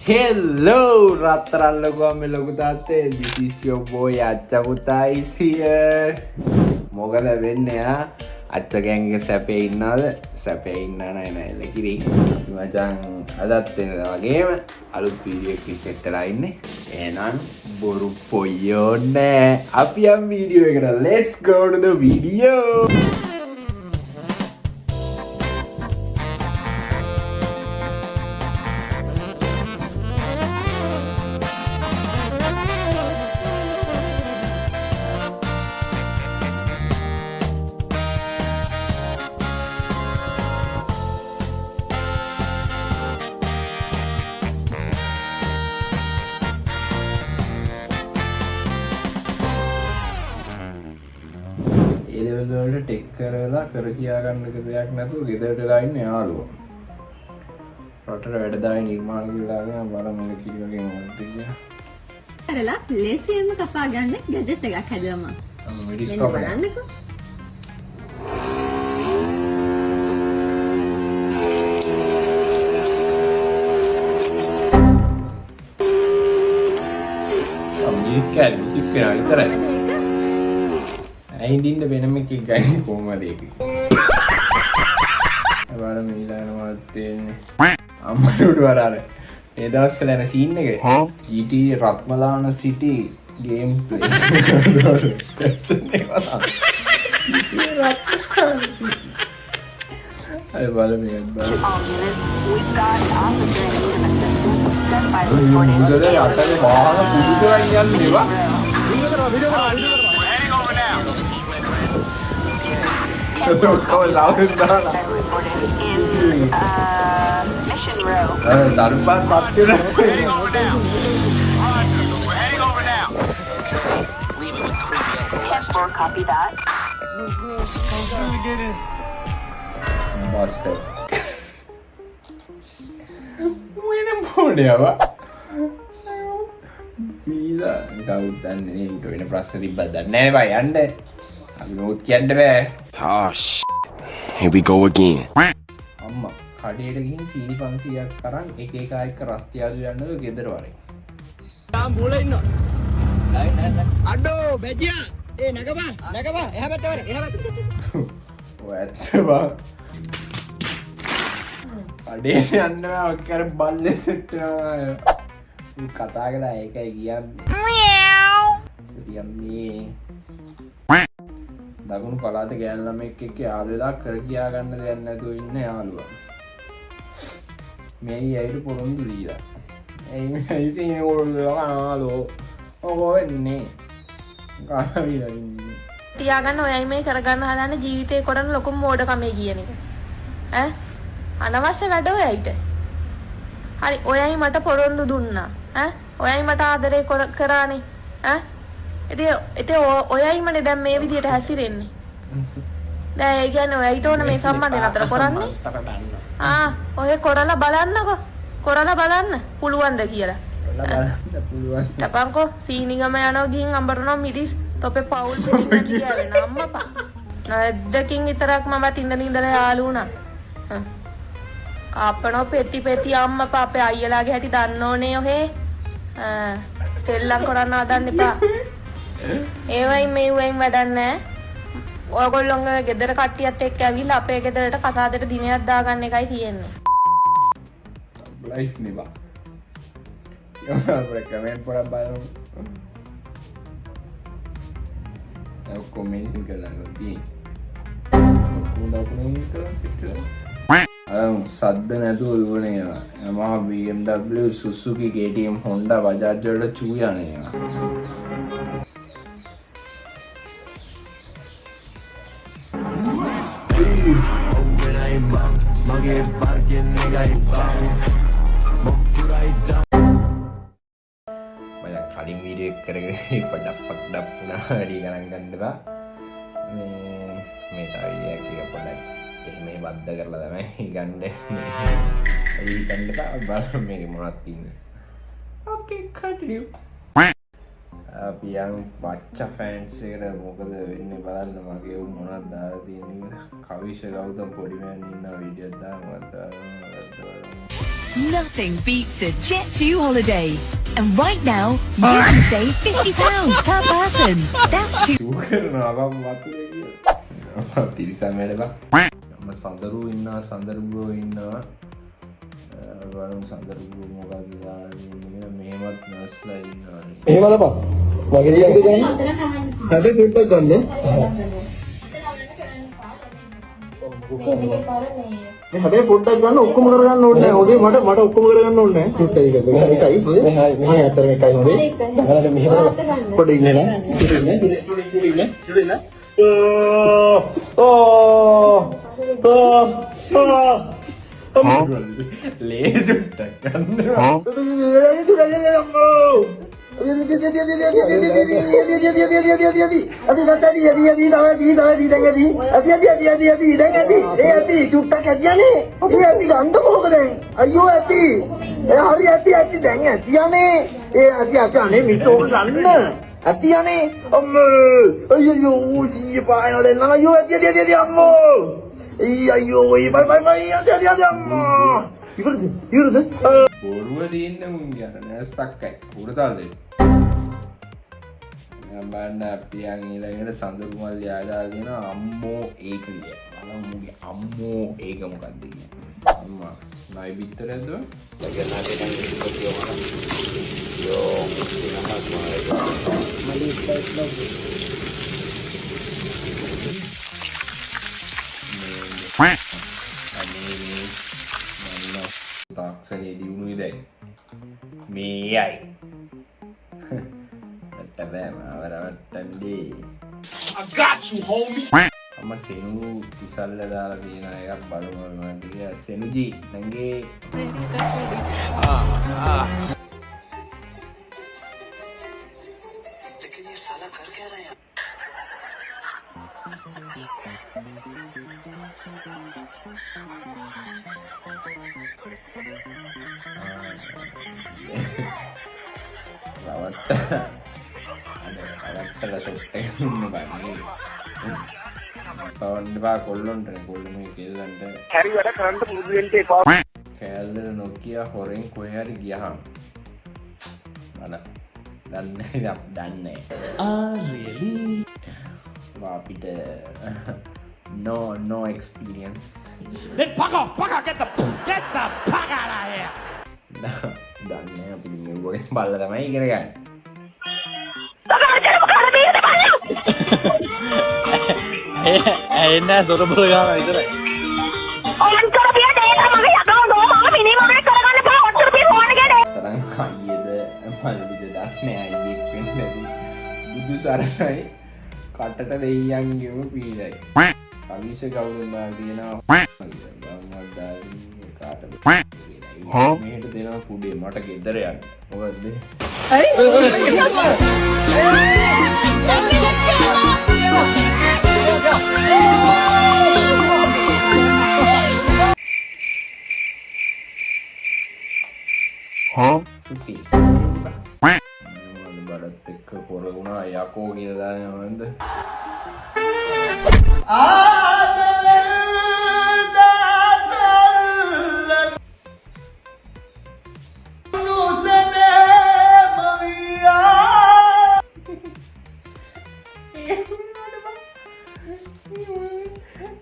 Hello, Rataran logo ame logo tate. This is your boy Acha Putais here. මොකද වෙන්නේ අච්ච ගෑන්ගේ සැපේ ඉන්නවද? සැපේ ඉන්න නෑ නෑ කිරි. මචං අදත් වෙනවා වගේම අලුත් වීඩියෝ එකක් සෙට් කරලා ඉන්නේ. එහෙනම් බොරු පොయ్యෝ නෑ. අපි යම් වීඩියෝ එකට. Let's go to the video. A level tech කරලා කර කියා ගන්න දෙයක් නැතුව ගෙදරට වෙලා ඉන්නේ යාළුවෝ. රටට වැඩ දායි නිර්මාණ කරලා බලන්න මේක කිරි වගේ මොකද කියලා. කරලා ලේසියෙන්ම කපා ගන්න ගැජට් එකක් හැදුවම. මෙඩිස් මෙන්න කපලා. බලන්නකෝ. මිස් කැල් මිස් කරා විතරයි. ඇයිදින්න වෙනම එකක් ගන්න කොහමද ඒක? අර මීලාන මාත්තේන්නේ. අම්මලුඩ වරාර. ඒ දවස්වල යන සීන් එක GTA රත්මලාන සිටි ගේම් ප්ලේ. කැප්ෂන් එක වලා. අය බලමු බලමු. මුදලේ අතේ වාහන පුදු කරන් යන්නේ නෙවා. Kau lawan dah lah. Darban mati dah. Copy that. Master. Mana boleh apa? Bisa. Kau dan ini itu ini proses di badan. Nih bay ande. Aku mau kian deh. Oh here we go again. අම්මා කඩේට ගිහින් සීනි 500ක් අරන් එක එක එක රස් තියාදු යන්නද ගෙදර වරේ. තාම බෝල ඉන්නවා. නෑ. අඩෝ බැජියා. ඒ නගපන්. එහා පැත්තේ වරේ. එහා පැත්තේ. ඔය ඇත්ත බං. කඩේට යන්න බෑ ඔක්කර බල්ලේ සෙට් වෙනවා. කතා කළා ඒකයි කියන්නේ. සරියම්මේ. දකුණු පළාත ගෑනු ළමෙක් එක්ක යාළු වෙලා කර කියා ගන්න දෙයක් නැතුව ඉන්න යාළුවා. මේ ඇයිට පොරොන්දු දීලා. ඇයි සීනේ ඕල්ලෝ කනාලෝ. ඔක වෙන්නේ. කාවිලා ඉන්නේ. තියාගන්න ඔයයි මේ කරගන්න හදන ජීවිතේ කරන ලොකුම මෝඩකමේ කියන එක. ඈ අනවශ්‍ය වැඩ ඔයයිට. හරි ඔයයි මට පොරොන්දු දුන්නා. ඈ ඔයයි මට ආදරේ කරානේ. ඈ ඉතින් ඔයයිමනේ දැන් මේ විදියට හැසිරෙන්නේ. දැන් ඒ කියන්නේ ඔයයිට ඕන මේ සම්බන්ධය නතර කරන්නේ. ඔය කරලා බලන්නකෝ. කරලා බලන්න පුළුවන්ද කියලා. පුළුවන්. තපන්කෝ සීනිගම යනවා ගිහින් අඹරනවා මිරිස් තොපේ පවුල් පිටින් නැති කියවෙන අම්මපා. නැද්දකින් විතරක් මම ඉඳලා යාළු වුණා. කාපනෝ පෙති අම්මපා අපේ අයියලාගේ හැටි දන්න ඕනේ ඔහේ. සෙල්ලම් කරන්න හදන්න එපා. ඒවයි මේවයින් වැඩක් නැහැ. ඔයගොල්ලෝගේ ගෙදර කට්ටියත් එක්ක ඇවිල්ලා අපේ ගෙදරට කසාදෙට දිනයක් දාගන්න එකයි තියෙන්නේ. ලයිෆ් නෙවා. අපේ කමෙන්ට් පොඩක් බලමු. ඒක කොමෙන්ට් කරලා සද්ද නැතුව දුවන ඒවා. යමහා BMW Suzuki KTM Honda Bajaj වලට චූ යන ඒවා. banyak kalian video කරගෙන පොඩක් වුණා වැඩි ගණන් ගන්නවා මේ තව වීඩියෝ එකක් පොඩක් එහෙම බද්ද කරලා තමයි ගන්නේ ඒ ගන්න බා මේක මොනවද තියෙන්නේ okay continue අපි යන් බච්චා ෆෑන්ස් එකට මොකද වෙන්නේ බලන්න මගේ උන් මොනවද දාලා තියෙන්නේ කවිෂ ගෞතම පොඩි මෑන් ඉන්න වීඩියෝ දානවා Nothing beats a Jet2 holiday. And right now, you can save £50 per person. That's shoe කරනවා බම් වතුර කියලා. තිරිසන් වැඩ බං. මම සඳරු ඉන්නවා සඳරු බ්‍රෝ ඉන්නවා. බලමු සඳරු බ්‍රෝ මොකක්ද දාන්නේ මෙහෙමත් නර්ස්ලා ඉන්නවා. එහෙම ලබා. මගේ ලියන්නේ ගන්න. හැබැයි පොඩ්ඩක් ගන්න. මේ හැබැයි පොඩ්ඩක් ගන්න ඔක්කොම කරගන්න ඕනේ නැහැ. ඔගේ මට ඔක්කොම කරගන්න ඕනේ නැහැ. ෂූට් එක. එකයි. මෙහා අතර එකයි හොඳේ. බලන්න මෙහෙම පොඩ්ඩක් ඉන්න නේද? ඉන්න. ලේ දුට්ටක් ගන්නවා. බොරුව තියෙන්න මුන් යන නැස්සක්කයි උරතල්ලේ බලන්න අපි යන් ඊළඟට සඳරු මල් යාදා දෙන අම්මෝ ඒක කිය. මුගේ අම්මෝ ඒක මොකක්ද කියන්නේ. අම්මා නයි බිත්තරද? තාක්ෂණයේ දියුණුවයි දැන් මේයි I got you, homie. අම්ම සෙනු ඉසල්ල දාලා තියෙන එකක් බලමු මම කිය සෙනුජි නංගේ लेकिन ये साला कर क्या रहा है රවට්ටලා ෂොට් එක දුන්න බන්නේ පවන්ඩපා කොල්ලොන්ටනේ කොල්ල මේ කෙල්ලන්ට හැරි වැඩ කරන්න පුරුදු වෙන්න එපා කෑල්ලට නොකිය හොරෙන් කොහේ හරි ගියහම මම දන්නේ really අපිට no experience then fuck off get the fuck out of here දන්නේ අපි මේ වගේ බල්ලා තමයි ඉගෙන ගන්න එන්න සොරබල ගාන විතරයි. ඔයන් කරපිය දේට මගේ යකෝ නෝ මම මිනිමරේ කරගන්න බෑ ඔච්චර පී ෆෝන් එකේ තරම් අයියද මල්විද දන්නේ අයියෙක් වෙන්නේ බුදු සරණයි කටට දෙයියන්ගෙම පීඩයි. අවිෂ කවුරුන්දා කියනවා කාටද මෙහෙට දෙනවා කුඩේ මට ගෙදර යන්න. මොකද්ද? සුපි බඩත් එක්ක පොර වුණා යකෝ කියලා දාන්නේ මොකන්ද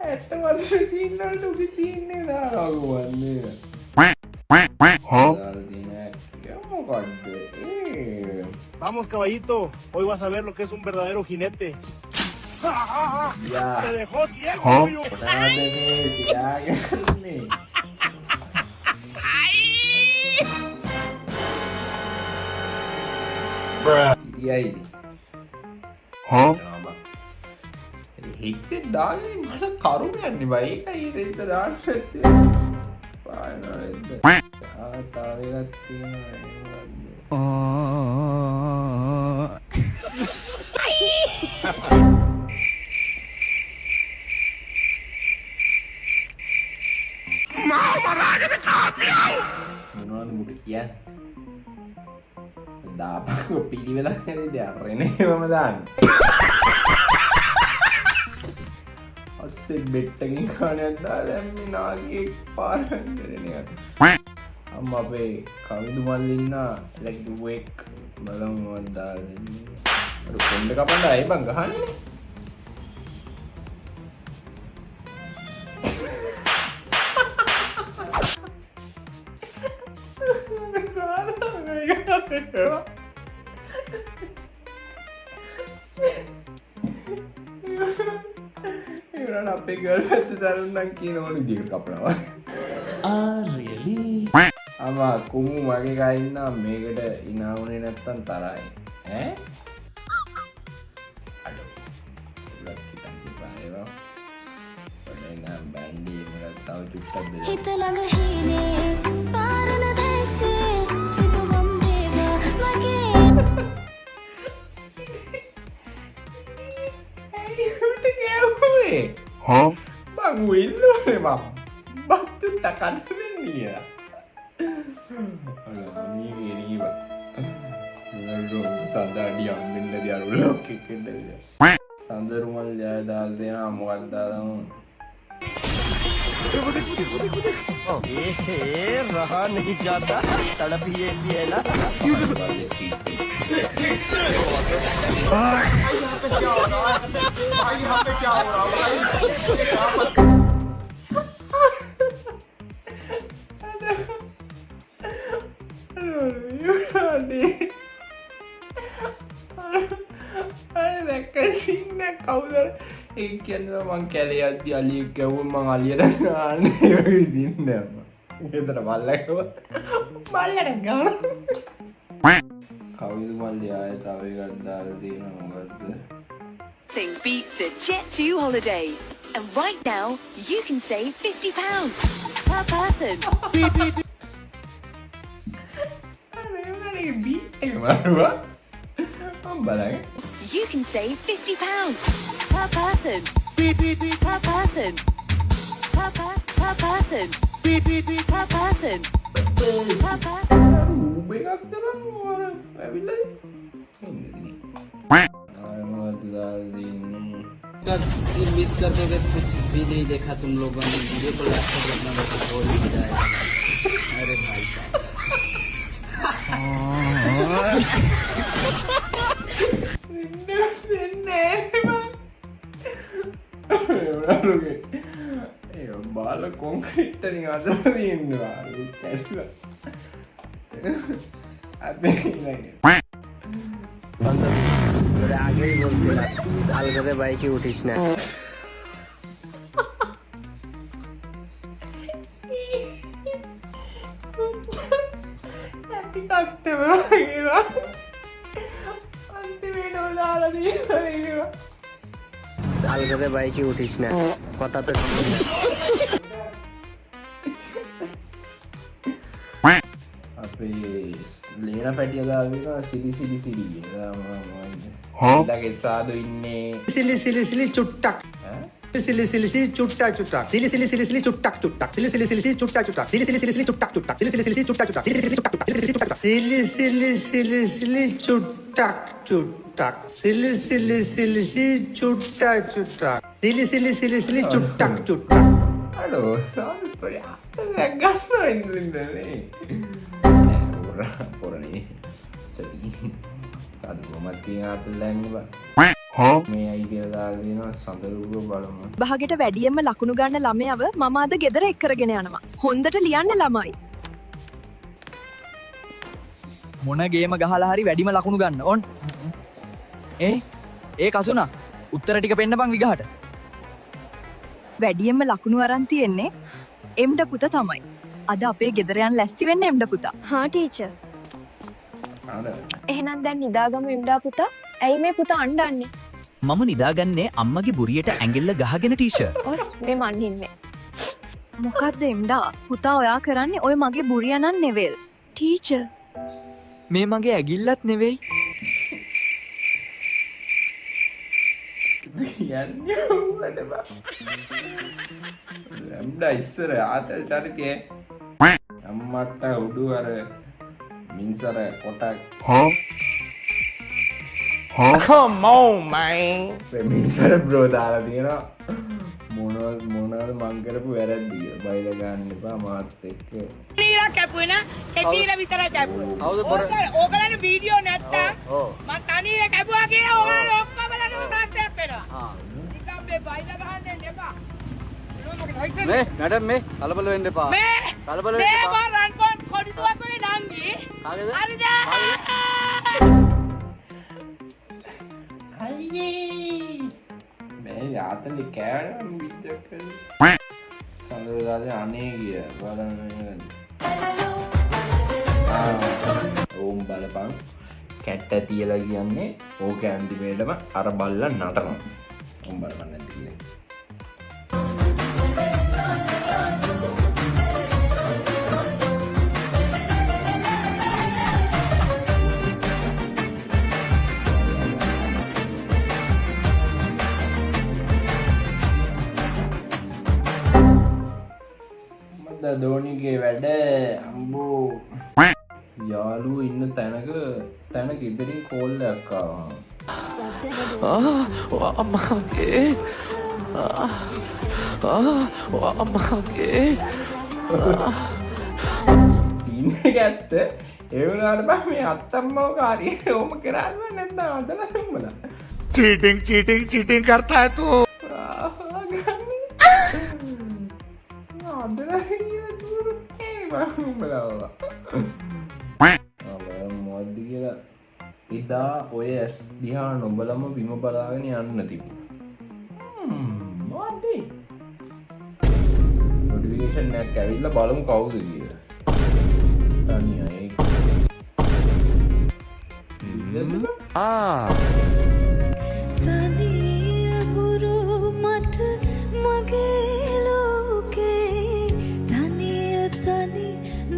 ඇත්ත මధుර සීන් වලට උගේ සීන් එක දානවා වන්නේ Vamos, caballito. Hoy vas a ver lo que es un verdadero jinete. Ya. Te dejó ciego, pollo. හිට්සෙත් දාගෙන මට කරුම යන්නේ බයි ඒකයි රෙද්ද දාන්න නැත්තේ පායන රෙද්ද තව එකක් තියෙනවා මොනවද මුට කියන්නේ දාපු පිළිවෙලක් නැතිද රෙනේවම දාන්න අස්සේ බෙට්ටකින් කණයක් දාලා දැන් මේ නාගියෙක් පාරෙන් කරන්නේ අම්ම අම්මා අපේ කවිදු මල්ලි ඉන්න ඉලෙක්ට්‍රික් බලමු මොකක්ද දාලා දෙන්නේ. අර කොණ්ඩ කපන්න ආයි බං ගහන්නේ. ඉවරන අපේ ගර්ල් පැත්ත සරුන්නම් කියන ඕන විදිහකට කපනවා. really? අම්මා කුමු මගේ ගයින්න මේකට ඉනාවුනේ නැත්තම් තරයි. ඈ? අඩෝ. ඉලක්ක හිතන් කිව්වා. ඔන්න නම් බෑන්ඩි මට තව චුට්ටක් දෙන්න. හිත ළඟ හීනේ පාරන දැසේ සිතුවම් වේවා මගේ Huh? Bang Willow ni bang. Batu takkan ni ya. Alah, ni bang. Lalu sadar dia benda dia ulok kekeda dia. Sadar rumah dia dah dia muat dalam. रहा नहीं जाता तड़प ही ऐसी है ना ඒ කියන්නේ මං කැලේ යද්දි අලියෙක් ගැව්වොත් මං අලියට ගන්න ඒ වගේ සින්න ගෙදර බල්ලෙක්ව බල්ලට ගන්න කවිද මල්ලි ආයෙ තව එකක් දාලා දෙනවා මොකද්ද Nothing beats a Jet2 holiday. And right now, you can save £50 per person. අනේ බීට් එක මාරුවා මම බලන්නේ You can save £50 per person. Per person. Per person. Per person. Per person. එකක් තරම් වර ඇවිල්ලා ඉන්නේ මොකද්ද දාලා දෙන්නේ उम्मीद करते थे कुछ भी नहीं देखा तुम लोगों ने वीडियो को लाइक कर देना मेरे को बहुत मजा आएगा अरे भाई साहब बाल कॉन्क्रीट नहीं आता इन्वा अबे नहीं आगे ही बोलছিলা আলগরে বাইকে উঠিস না हैप्पी कस्टमर आएगा अंतिम දාලා දීලා আলগরে বাইকে উঠিস না কথা তো අපේ ලේන පැටිය දාගෙන සිලි සිලි සිලි ඊළඟේ සාදු ඉන්නේ सिली सिली सिली चुट्टक सिली सिली सिली चुट्टा चुट्टा सिली सिली सिली सिली चुट्टक चुट्टक सिली सिली सिली सिली चुट्टा चुट्टा सिली सिली सिली सिली चुट्टक चुट्टक सिली सिली सिली सिली चुट्टा चुट्टा सिली सिली सिली चुट्टक चुट्टक सिली सिली सिली सिली चुट्टा चुट्टक सिली सिली सिली सिली चुट्टक चुट्टक අඩෝ සාදු පොඩි අතක් ගන්නවා ඉඳින්නේ පොරණේ සරි සාදු කොමත් කියන අතලන්නේ බා මේ අයි කියලා දාලා දෙනවා සඳරුව බලමු භාගෙට වැඩියෙන්ම ලකුණු ගන්න ළමයව මම අද ගෙදර එක් කරගෙන යනවා හොඳට ලියන්න ළමයි මොන ගේම ගහලා හරි වැඩිම ලකුණු ගන්න ඕන් ඒ කසුනා උත්තර ටික පෙන්න බං විගහට වැඩියෙන්ම ලකුණු අරන් තියෙන්නේ එම්ඩ පුතා තමයි අද අපේ ගෙදර යන්න ලැස්ති වෙන්න එම්ඩ පුතා හා ටීචර් ආද එහෙනම් දැන් නිදාගමු එම්ඩා පුතා ඇයි මේ පුතා අඬන්නේ මම නිදාගන්නේ අම්මගේ බුරියට ඇඟිල්ල ගහගෙන ටීචර් ඔස් මේ මන් ඉන්නේ මොකද්ද එම්ඩා පුතා ඔයා කරන්නේ ඔය මගේ බුරිය නන් නෙවෙල් ටීචර් මේ මගේ ඇගිල්ලත් නෙවෙයි යන්නේ උඩට බා ලැම්ඩා ඉස්සර ආතල් චරිතේ අම්මට උඩු අර මින්සර කොටක් come on man මින්සර බ්‍රෝ දාලා තියෙනවා මොන මොනවද මං කරපු වැරද්ද කියලා බයිලා ගන්න එපා මාත් එක්ක. නීලා කැපුවේ නා කෙටීලා විතරයි කැපුවේ. ඕගලන්ගේ වීඩියෝ නැත්තම් මම තනියම කැපුවා කියලා ඕගලන්ට ඔක්කොම බලන්න ප්‍රශ්නයක් වෙනවා. නිකන් මේ බයිලා ගහන්න එන්න එපා. මේ මැඩම් මේ කලබල වෙන්න එපා. කලබල වෙන්න එපා. මේ රන් පොන් කොඩිතුවක් වගේ නංගි. හරිද? මේ යාතලි කෑම විද්‍යක් සඳරදාසේ අනේ කිය බලන්න ඕම් බලපං කැට්ට තියලා කියන්නේ ඕක ඇන්තිමේටම අර බල්ලා නටනවා ඕම් බලපන්න නැති කියන්නේ දෝනිගේ වැඩ අම්බෝ යාළුවෝ ඉන්න තැනක ඉදිරින් කෝල්ලයක් ආවා අම්මාගේ සීන් එක ඇත්ත ඒ වුණාට බෑ මේ අත්තම්මව කාරිය ඕම කරන්නේ නැත්නම් අදලා දෙම්මලා चीटिंग करता है तू මොද්ද කියලා එදා ඔය ඇස් දිහා නොබලම බිම බලාගෙන යන්න තිබුණා නොටිෆිකේෂන් එකක් ඇවිල්ලා බලමු කවුද කියලා තනියා ඒක තනිය හුරු මට මගේ ලෝකේ තනිය තනි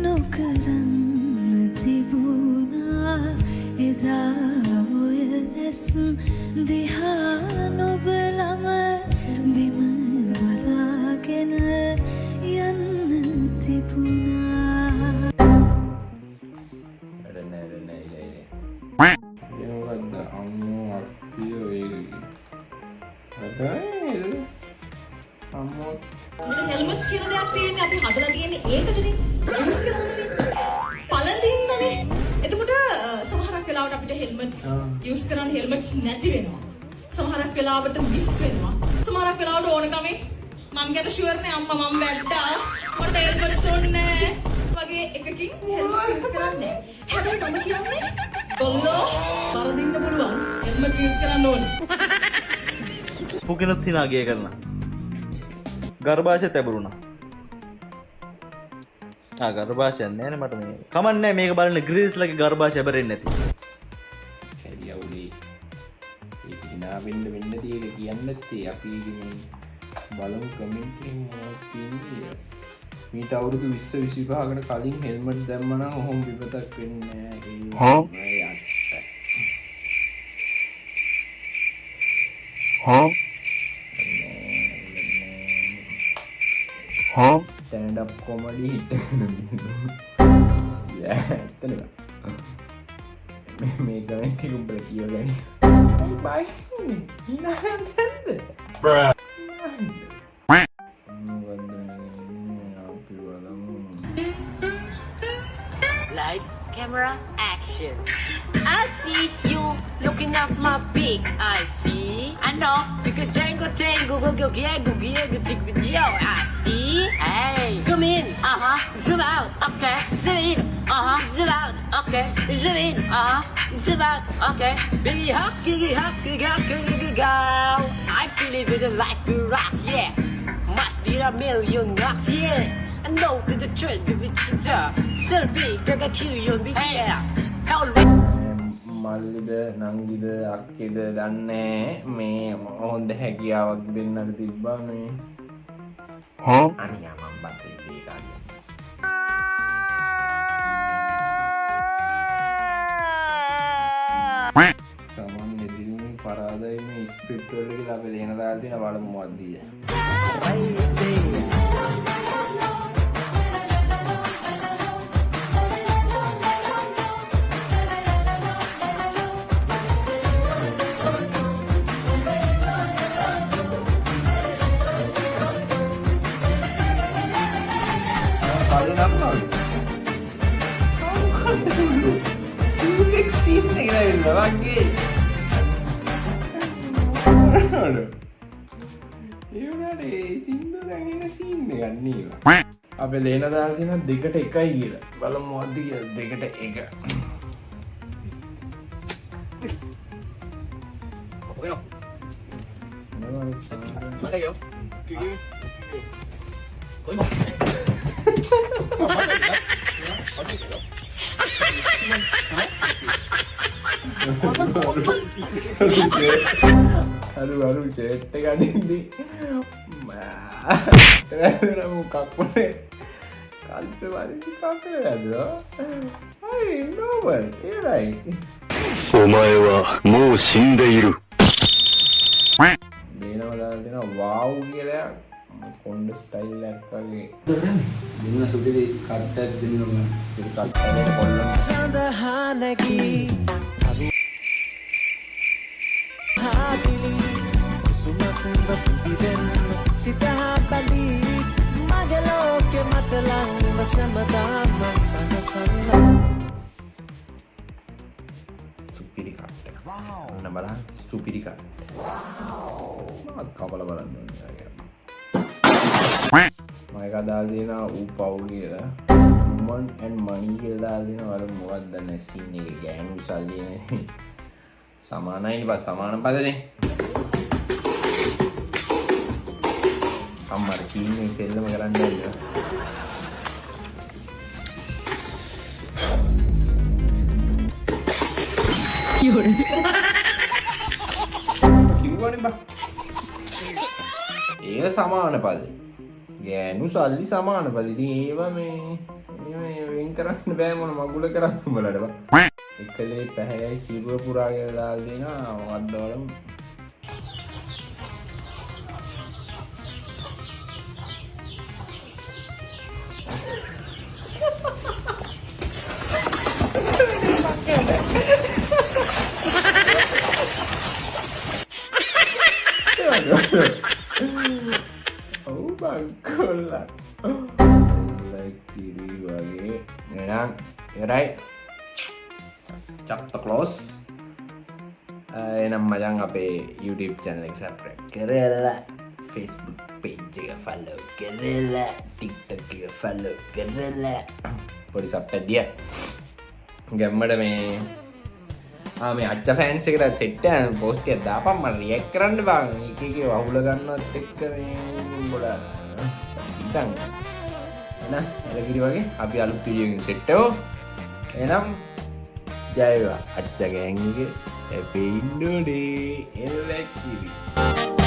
නොකරන්න තිබුණා එදා ඔය ඇස් දිහා නොබලම බිම බලාගෙන යන්න තිබුණා ඒවද අම්මෝ අක්තියෝ අම්මෝ හෙල්මට්ස් කියලා දෙයක් තියෙන්නේ අපි හදලා තියෙන්නේ ඒකටනේ යූස් කරනනේ පළඳින්නනේ එතකොට සමහරක් වෙලාවට අපිට හෙල්මට්ස් යූස් කරන්න හෙල්මට්ස් නැති වෙනවා සමහරක් වෙලාවට මිස් වෙනවා සමහරක් වෙලාවට ඕනකමේ මං ගැන ෂුවර් නේ අම්මා මම වැට්ටා මට හෙල්මට්ස් ඕනේ වගේ එකකින් හෙල්මට්ස් යූස් කරන්නේ හැබැයි මම කියන්නේ කොල්ලෝ වරදින්න පුළුවන් හෙල්මට්ස් යූස් කරන්න ඕනේ පුකිනුත් හිනා ගිය කරන ගර්භාෂය තැබරුණා ගර්භාෂයක් නෑ නේ මට මේ කමන්නේ මේක බලන්න ග්‍රීස්ලගේ ගර්භාෂය බැරෙන්නේ නැති හැරියවුලේ ඒක හිනා වෙන්න තියෙන කියන්නත් අපි මේ බලමු කමෙන්ට් එකෙන් මොනවද කියන්නේ මීට අවුරුදු 20 25කට කලින් හෙල්මට් දැම්ම නම් ඔහොම විපතක් වෙන්නේ නෑ stand up comedy hit ඇත්තද මේ කමෙන්ට් එක උඹලා කියවගනි බයි හිනාන්නද Lights, camera, action. I see you looking at my big I see. I know because tango go dig with you. I see. Hey, zoom in, zoom out, okay. Zoom in, zoom out, okay. Zoom in, zoom out, okay. Baby hop, go. I feel it with like a rock, yeah. Must need a million knocks, yeah. I know that the truth will be true. Still big, like a cute, yeah. මල්ලිද නංගිද අක්කෙද දන්නේ මේ හොඳ හැකියාවක් දෙන්නට තිබ්බා මේ අනියා මම බත් ඉන්නේ කාරිය සමන් මෙදිනුනේ පරාදයි මේ ස්ක්‍රිප්ට් වල කියලා අපි ලියන දාලා තියෙන බලමු මොකක්ද සීන් එක නේද වගේ. ඒ සින්දු දැන් එන සීන් එකක් නේද? අපේ ලේන දාලා තියෙන 2ට 1යි කියලා. බලමු මොකද්ද කියලා 2ට 1. Aduh set එක අදින්දි මොකක්නේ කල්ස වදින්දි කක්කේ ඇදුවා. හරි නෝබල් ඒරයි. お前はもう死んでいる。 දේනවා දාලා දෙනවා වාව් කියලා කොණ්ඩ ස්ටයිල් එකක් වගේ. දෙන්න සුපිරි කට්ටක් දෙන්නවා. ඉතින් කට්ටේ කොල්ල සඳහනකි හාදිලි කුසුමක් පිටිදෙන් සිතා බැලී මගේ ලෝකෙ මත ලංව සමදාම සනසන්න සුපිරි කට්ට. ඔන්න බලන්න සුපිරි කට්ට. මම කවල බලන්න ඕනේ. මම එක දාලා දෙනවා ඌ පව් කියලා. woman and money කියලා දාලා දෙනවා. වල මොකක්ද නැ සීන් එකේ ගෑනු සල්ලි සමානයිනේ බා සමාන පදනේ. අම්මර සීන් එක සෙල්ලම කරන්න බැහැ. කිව්වනේ බා. ඒක සමාන පදේ. ගෑනු සල්ලි සමාන පදේ. ඉතින් ඒවා මේ වෙන් කරන්න බෑ මොන මගුල කරත් උඹලට බා. එකලේ පැහැයයි සිරුර පුරා කියලා දාලා දෙනවා. මොකක්ද බලමු. Oh bangkola. Lagi wage. Nenang, right. Chapter close. Enam macam apa YouTube channel subscribe kerela, Facebook page follow kerela, TikTok follow kerela. Pori subscribe dia. Gambar me. මේ අච්ච ෆෑන්ස් එකට සෙට් එක පෝස්ට් එකක් දාපන් මම රියැක්ට් කරන්න බං එක එක වහුල ගන්නවත් එක්ක මේ ගොඩ ඉතින් නා එලගිරි වගේ අපි අලුත් වීඩියෝ එකකින් සෙට් වෙමු එහෙනම් ජය වේවා අච්ච ගෑන් එකේ සැපේ ඉන්නෝනේ එලකිරි